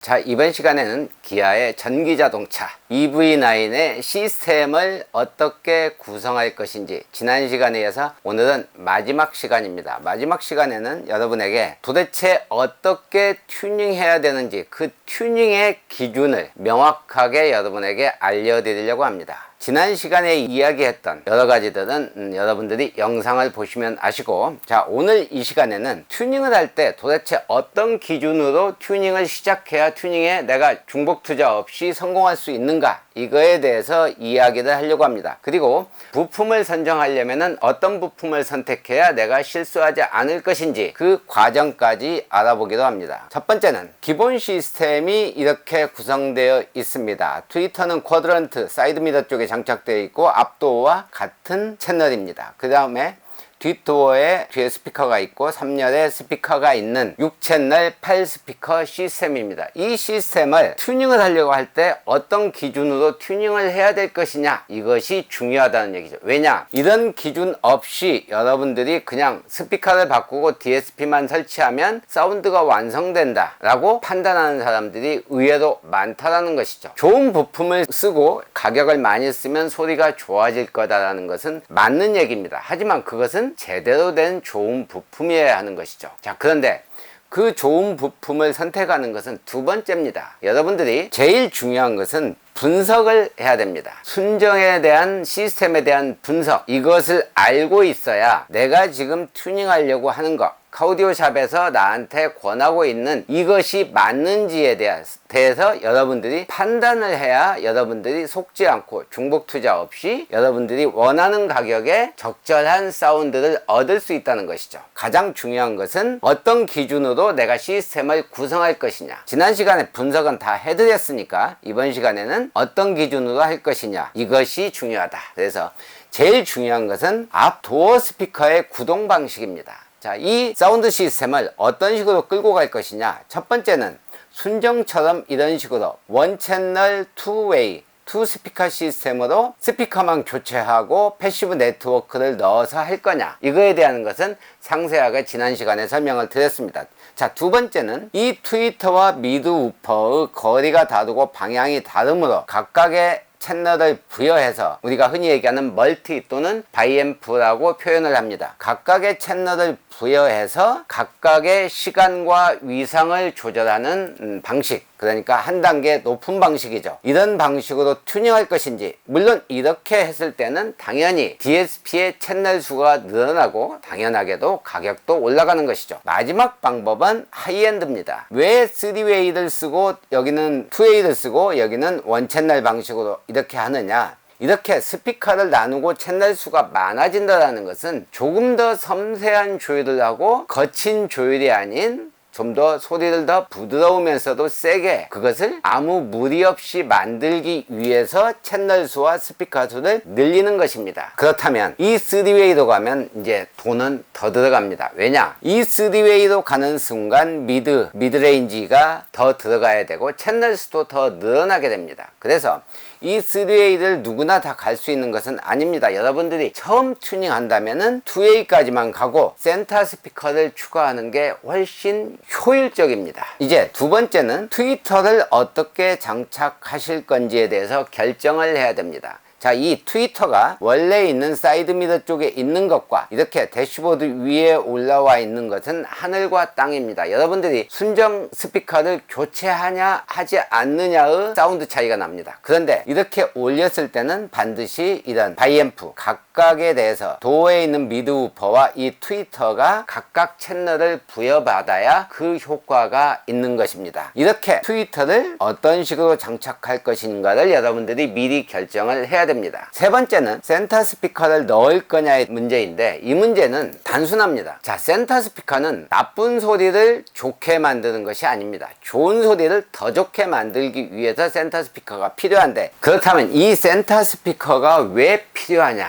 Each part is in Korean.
자, 이번 시간에는 기아의 전기자동차 EV9의 시스템을 어떻게 구성할 것인지 지난 시간에 이어서 오늘은 마지막 시간입니다. 마지막 시간에는 여러분에게 도대체 어떻게 튜닝해야 되는지 그 튜닝의 기준을 명확하게 여러분에게 알려드리려고 합니다. 지난 시간에 이야기했던 여러 가지들은 여러분들이 영상을 보시면 아시고, 자, 오늘 이 시간에는 튜닝을 할 때 도대체 어떤 기준으로 튜닝을 시작해야 튜닝에 내가 중복 투자 없이 성공할 수 있는가, 이거에 대해서 이야기를 하려고 합니다. 그리고 부품을 선정하려면은 어떤 부품을 선택해야 내가 실수하지 않을 것인지 그 과정까지 알아보기도 합니다. 첫 번째는 기본 시스템이 이렇게 구성되어 있습니다. 트위터는 쿼드런트 사이드미러 쪽에 장착되어 있고 앞도어와 같은 채널입니다. 그 다음에 뒷도어에 뒤에 스피커가 있고 3열에 스피커가 있는 6채널 8스피커 시스템입니다. 이 시스템을 튜닝을 하려고 할 때 어떤 기준으로 튜닝을 해야 될 것이냐, 이것이 중요하다는 얘기죠. 왜냐? 이런 기준 없이 여러분들이 그냥 스피커를 바꾸고 DSP만 설치하면 사운드가 완성된다 라고 판단하는 사람들이 의외로 많다라는 것이죠. 좋은 부품을 쓰고 가격을 많이 쓰면 소리가 좋아질 거다라는 것은 맞는 얘기입니다. 하지만 그것은 제대로 된 좋은 부품이어야 하는 것이죠. 자, 그런데 그 좋은 부품을 선택하는 것은 두 번째입니다. 여러분들이 제일 중요한 것은 분석을 해야 됩니다. 순정에 대한 시스템에 대한 분석, 이것을 알고 있어야 내가 지금 튜닝하려고 하는 것, 카우디오샵에서 나한테 권하고 있는 이것이 맞는지에 대해서 여러분들이 판단을 해야 여러분들이 속지 않고 중복 투자 없이 여러분들이 원하는 가격에 적절한 사운드를 얻을 수 있다는 것이죠. 가장 중요한 것은 어떤 기준으로 내가 시스템을 구성할 것이냐. 지난 시간에 분석은 다 해드렸으니까 이번 시간에는 어떤 기준으로 할 것이냐, 이것이 중요하다. 그래서 제일 중요한 것은 앞 도어 스피커의 구동 방식입니다. 자, 이 사운드 시스템을 어떤 식으로 끌고 갈 것이냐. 첫 번째는 순정처럼 이런 식으로 원 채널 투웨이 투 스피커 시스템으로 스피커만 교체하고 패시브 네트워크를 넣어서 할 거냐, 이거에 대한 것은 상세하게 지난 시간에 설명을 드렸습니다. 자, 두 번째는 이 트위터와 미드 우퍼의 거리가 다르고 방향이 다르므로 각각의 채널을 부여해서 우리가 흔히 얘기하는 멀티 또는 바이앰프라고 표현을 합니다. 각각의 채널을 부여해서 각각의 시간과 위상을 조절하는 방식, 그러니까 한 단계 높은 방식이죠. 이런 방식으로 튜닝할 것인지, 물론 이렇게 했을 때는 당연히 DSP의 채널 수가 늘어나고 당연하게도 가격도 올라가는 것이죠. 마지막 방법은 하이엔드입니다. 왜 3웨이를 쓰고 여기는 2웨이를 쓰고 여기는 원 채널 방식으로 이렇게 하느냐, 이렇게 스피커를 나누고 채널 수가 많아진다는 것은 조금 더 섬세한 조율을 하고 거친 조율이 아닌 좀 더 소리를 더 부드러우면서도 세게, 그것을 아무 무리 없이 만들기 위해서 채널 수와 스피커 수를 늘리는 것입니다. 그렇다면 이 3웨이로 가면 이제 돈은 더 들어갑니다. 왜냐? 이 3웨이로 가는 순간 미드레인지가 더 들어가야 되고 채널 수도 더 늘어나게 됩니다. 그래서 이 3웨이를 누구나 다 갈 수 있는 것은 아닙니다. 여러분들이 처음 튜닝 한다면은 2웨이까지만 가고 센터 스피커를 추가하는 게 훨씬 효율적입니다. 이제 두 번째는 트위터를 어떻게 장착하실 건지에 대해서 결정을 해야 됩니다. 자, 이 트위터가 원래 있는 사이드미러 쪽에 있는 것과 이렇게 대시보드 위에 올라와 있는 것은 하늘과 땅입니다. 여러분들이 순정 스피커를 교체하냐 하지 않느냐의 사운드 차이가 납니다. 그런데 이렇게 올렸을 때는 반드시 이런 바이앰프 각각에 대해서 도어에 있는 미드 우퍼와 이 트위터가 각각 채널을 부여받아야 그 효과가 있는 것입니다. 이렇게 트위터를 어떤 식으로 장착할 것인가를 여러분들이 미리 결정을 해야 됩니다. 세 번째는 센터 스피커를 넣을 거냐의 문제인데, 이 문제는 단순합니다. 자, 센터 스피커는 나쁜 소리를 좋게 만드는 것이 아닙니다. 좋은 소리를 더 좋게 만들기 위해서 센터 스피커가 필요한데, 그렇다면 이 센터 스피커가 왜 필요하냐?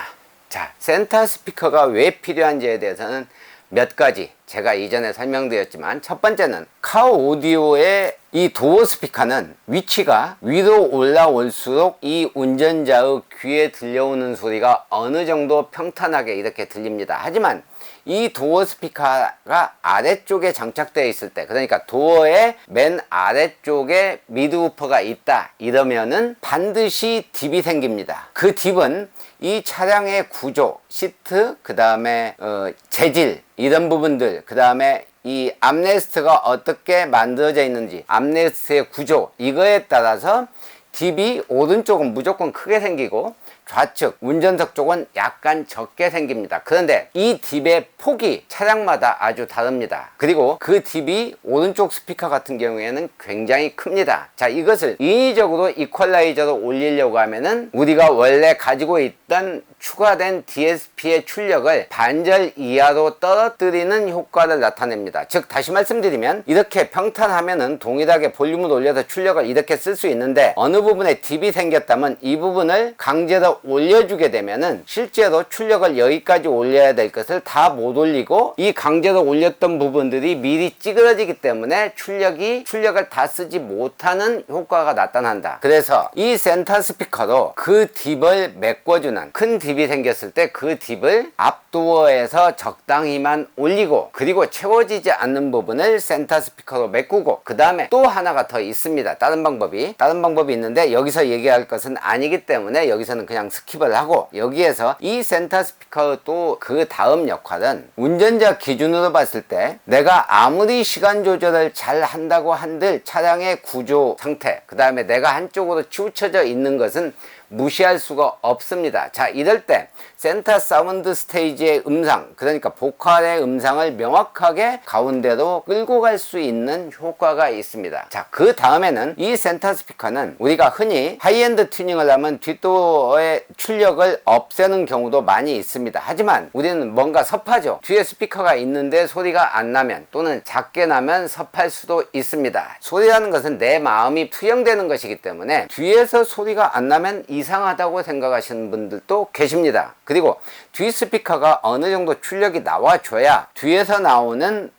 자, 센터 스피커가 왜 필요한지에 대해서는 몇 가지 제가 이전에 설명드렸지만, 첫 번째는 카우 오디오의 이 도어 스피커는 위치가 위로 올라올수록 이 운전자의 귀에 들려오는 소리가 어느 정도 평탄하게 이렇게 들립니다. 하지만 이 도어 스피커가 아래쪽에 장착되어 있을 때, 그러니까 도어의 맨 아래쪽에 미드 우퍼가 있다 이러면은 반드시 딥이 생깁니다. 그 딥은 이 차량의 구조, 시트, 그 다음에 재질 이런 부분들, 그 다음에 이 암레스트가 어떻게 만들어져 있는지, 암레스트의 구조, 이거에 따라서 딥이 오른쪽은 무조건 크게 생기고 좌측 운전석 쪽은 약간 적게 생깁니다. 그런데 이 딥의 폭이 차량마다 아주 다릅니다. 그리고 그 딥이 오른쪽 스피커 같은 경우에는 굉장히 큽니다. 자, 이것을 인위적으로 이퀄라이저로 올리려고 하면은 우리가 원래 가지고 있던 추가된 DSP의 출력을 반절 이하로 떨어뜨리는 효과를 나타냅니다. 즉 다시 말씀드리면 이렇게 평탄하면은 동일하게 볼륨을 올려서 출력을 이렇게 쓸 수 있는데 어느 부분에 딥이 생겼다면 이 부분을 강제로 올려주게 되면은 실제로 출력을 여기까지 올려야 될 것을 다 못 올리고 이 강제로 올렸던 부분들이 미리 찌그러지기 때문에 출력을 다 쓰지 못하는 효과가 나타난다. 그래서 이 센터 스피커로 그 딥을 메꿔주는, 큰 딥이 생겼을 때 그 딥을 앞도어에서 적당히만 올리고, 그리고 채워지지 않는 부분을 센터 스피커로 메꾸고, 그 다음에 또 하나가 더 있습니다. 다른 방법이 있는데 여기서 얘기할 것은 아니기 때문에 여기서는 그냥 스킵을 하고, 여기에서 이 센터 스피커 또 그 다음 역할은 운전자 기준으로 봤을 때 내가 아무리 시간 조절을 잘 한다고 한들 차량의 구조 상태, 그 다음에 내가 한쪽으로 치우쳐져 있는 것은 무시할 수가 없습니다. 자, 이럴 때 센터 사운드 스테이지의 음상, 그러니까 보컬의 음상을 명확하게 가운데로 끌고 갈 수 있는 효과가 있습니다. 자, 그 다음에는 이 센터 스피커는 우리가 흔히 하이엔드 튜닝을 하면 뒷도어의 출력을 없애는 경우도 많이 있습니다. 하지만 우리는 뭔가 섭하죠. 뒤에 스피커가 있는데 소리가 안 나면, 또는 작게 나면 섭할 수도 있습니다. 소리라는 것은 내 마음이 투영되는 것이기 때문에 뒤에서 소리가 안 나면 이상하다고 생각하시는 분들도 계십니다. 그리고 뒤 스피커가 어느 정도 출력이 나와줘야 뒤에서 나오는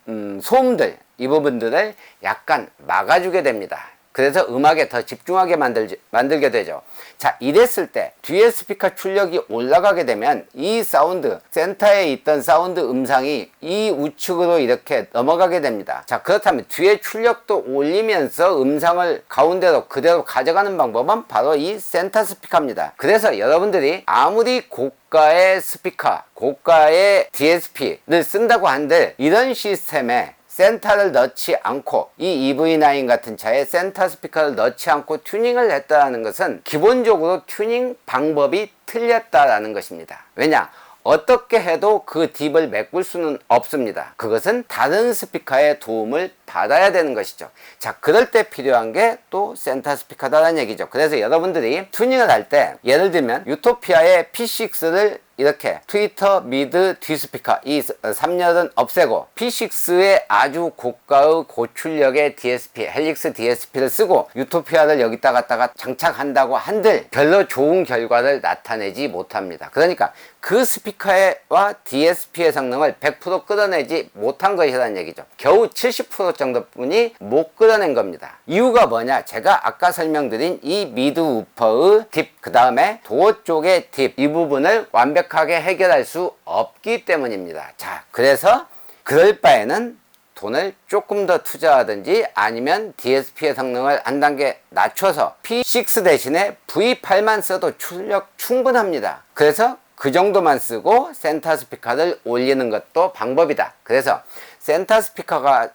소음들, 이 부분들을 약간 막아주게 됩니다. 그래서 음악에 더 집중하게 만들게 되죠. 자, 이랬을 때 뒤에 스피커 출력이 올라가게 되면 이 사운드, 센터에 있던 사운드 음상이 이 우측으로 이렇게 넘어가게 됩니다. 자, 그렇다면 뒤에 출력도 올리면서 음상을 가운데로 그대로 가져가는 방법은 바로 이 센터 스피커입니다. 그래서 여러분들이 아무리 고가의 스피커, 고가의 DSP를 쓴다고 한들 이런 시스템에 센터를 넣지 않고, 이 EV9 같은 차에 센터 스피커를 넣지 않고 튜닝을 했다는 것은 기본적으로 튜닝 방법이 틀렸다라는 것입니다. 왜냐? 어떻게 해도 그 딥을 메꿀 수는 없습니다. 그것은 다른 스피커의 도움을 받아야 되는 것이죠. 자, 그럴 때 필요한 게 또 센터 스피커다라는 얘기죠. 그래서 여러분들이 튜닝을 할 때 예를 들면 유토피아의 P6를 이렇게 트위터 미드 뒤 스피커 이 3열은 없애고 P6의 아주 고가의 고출력의 DSP 헬릭스 DSP를 쓰고 유토피아를 여기다 갖다가 장착한다고 한들 별로 좋은 결과를 나타내지 못합니다. 그러니까 그 스피커와 DSP의 성능을 100% 끌어내지 못한 것이라는 얘기죠. 겨우 70% 정도뿐이 못 끌어낸 겁니다. 이유가 뭐냐? 제가 아까 설명드린 이 미드 우퍼의 딥, 그 다음에 도어 쪽의 딥, 이 부분을 완벽하게 해결할 수 없기 때문입니다. 자, 그래서 그럴 바에는 돈을 조금 더 투자하든지 아니면 DSP의 성능을 한 단계 낮춰서 P6 대신에 V8만 써도 출력 충분합니다. 그래서 그 정도만 쓰고 센터 스피커를 올리는 것도 방법이다. 그래서 센터 스피커를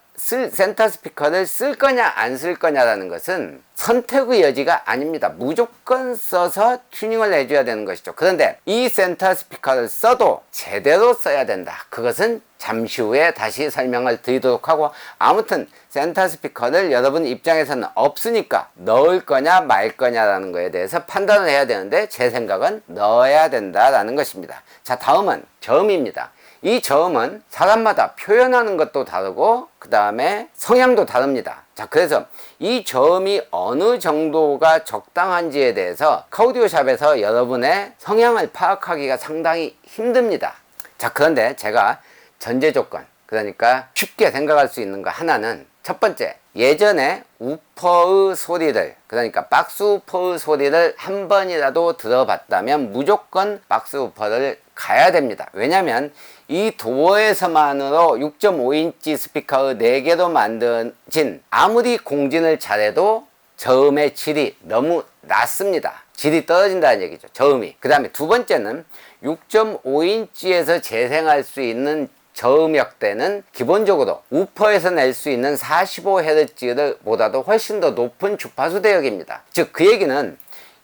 쓸 거냐 안 쓸 거냐라는 것은 선택의 여지가 아닙니다. 무조건 써서 튜닝을 해줘야 되는 것이죠. 그런데 이 센터 스피커를 써도 제대로 써야 된다. 그것은 잠시 후에 다시 설명을 드리도록 하고, 아무튼 센터 스피커를 여러분 입장에서는 없으니까 넣을 거냐 말 거냐라는 거에 대해서 판단을 해야 되는데 제 생각은 넣어야 된다라는 것입니다. 자, 다음은 저음입니다. 이 저음은 사람마다 표현하는 것도 다르고 그 다음에 성향도 다릅니다. 자, 그래서 이 저음이 어느 정도가 적당한지에 대해서 카우디오샵에서 여러분의 성향을 파악하기가 상당히 힘듭니다. 자, 그런데 제가 전제 조건, 그러니까 쉽게 생각할 수 있는 거 하나는, 첫 번째, 예전에 우퍼의 소리를, 그러니까 박스 우퍼의 소리를 한 번이라도 들어봤다면 무조건 박스 우퍼를 가야 됩니다. 왜냐면 이 도어에서만으로 6.5인치 스피커의 4개로 만들어진, 아무리 공진을 잘해도 저음의 질이 너무 낮습니다. 질이 떨어진다는 얘기죠. 저음이. 그 다음에 두 번째는 6.5인치에서 재생할 수 있는 저음역대는 기본적으로 우퍼에서 낼 수 있는 45Hz 보다도 훨씬 더 높은 주파수 대역입니다. 즉 그 얘기는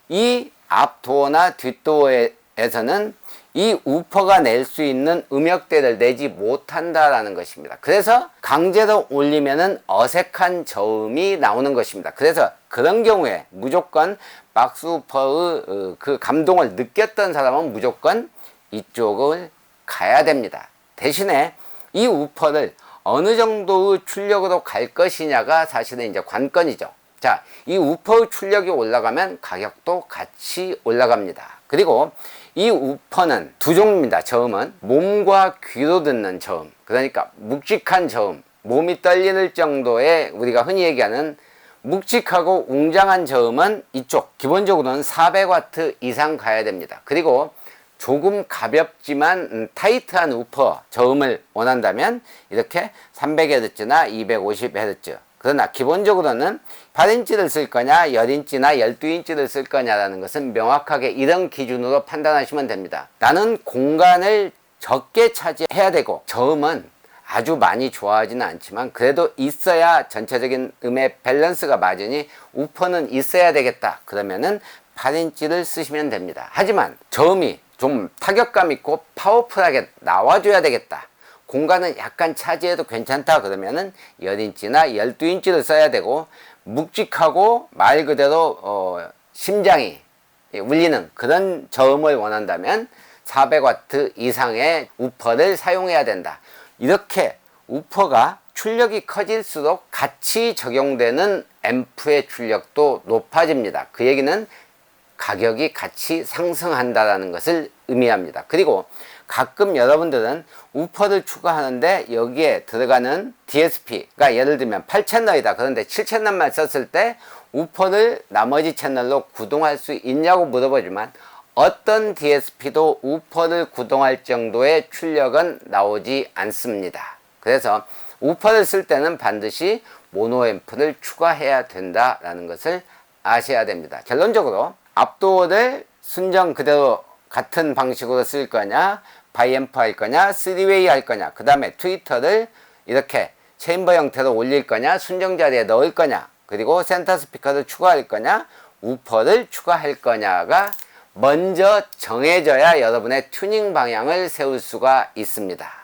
이 앞도어나 뒷도어에서는 이 우퍼가 낼 수 있는 음역대를 내지 못한다라는 것입니다. 그래서 강제로 올리면은 어색한 저음이 나오는 것입니다. 그래서 그런 경우에 무조건 박스 우퍼의 그 감동을 느꼈던 사람은 무조건 이쪽을 가야 됩니다. 대신에 이 우퍼를 어느 정도의 출력으로 갈 것이냐가 사실은 이제 관건이죠. 자, 이 우퍼의 출력이 올라가면 가격도 같이 올라갑니다. 그리고 이 우퍼는 두 종류입니다. 저음은 몸과 귀로 듣는 저음, 그러니까 묵직한 저음, 몸이 떨리는 정도의 우리가 흔히 얘기하는 묵직하고 웅장한 저음은 이쪽, 기본적으로는 400W 이상 가야 됩니다. 그리고 조금 가볍지만 타이트한 우퍼 저음을 원한다면 이렇게 300Hz나 250Hz. 그러나 기본적으로는 8인치를 쓸 거냐 10인치나 12인치를 쓸 거냐라는 것은 명확하게 이런 기준으로 판단하시면 됩니다. 나는 공간을 적게 차지해야 되고 저음은 아주 많이 좋아하지는 않지만 그래도 있어야 전체적인 음의 밸런스가 맞으니 우퍼는 있어야 되겠다. 그러면은 8인치를 쓰시면 됩니다. 하지만 저음이 좀 타격감 있고 파워풀하게 나와줘야 되겠다. 공간은 약간 차지해도 괜찮다. 그러면은 10인치나 12인치를 써야 되고 묵직하고 말 그대로 심장이 울리는 그런 저음을 원한다면 400W 이상의 우퍼를 사용해야 된다. 이렇게 우퍼가 출력이 커질수록 같이 적용되는 앰프의 출력도 높아집니다. 그 얘기는 가격이 같이 상승한다는 것을 의미합니다. 그리고 가끔 여러분들은 우퍼를 추가하는데 여기에 들어가는 DSP가 예를 들면 8채널이다. 그런데 7채널만 썼을 때 우퍼를 나머지 채널로 구동할 수 있냐고 물어보지만 어떤 DSP도 우퍼를 구동할 정도의 출력은 나오지 않습니다. 그래서 우퍼를 쓸 때는 반드시 모노앰프를 추가해야 된다라는 것을 아셔야 됩니다. 결론적으로 앞도어를 순정 그대로 같은 방식으로 쓸 거냐, 바이앰프 할 거냐, 3웨이 할 거냐, 그 다음에 트위터를 이렇게 체인버 형태로 올릴 거냐, 순정 자리에 넣을 거냐, 그리고 센터 스피커를 추가할 거냐, 우퍼를 추가할 거냐가 먼저 정해져야 여러분의 튜닝 방향을 세울 수가 있습니다.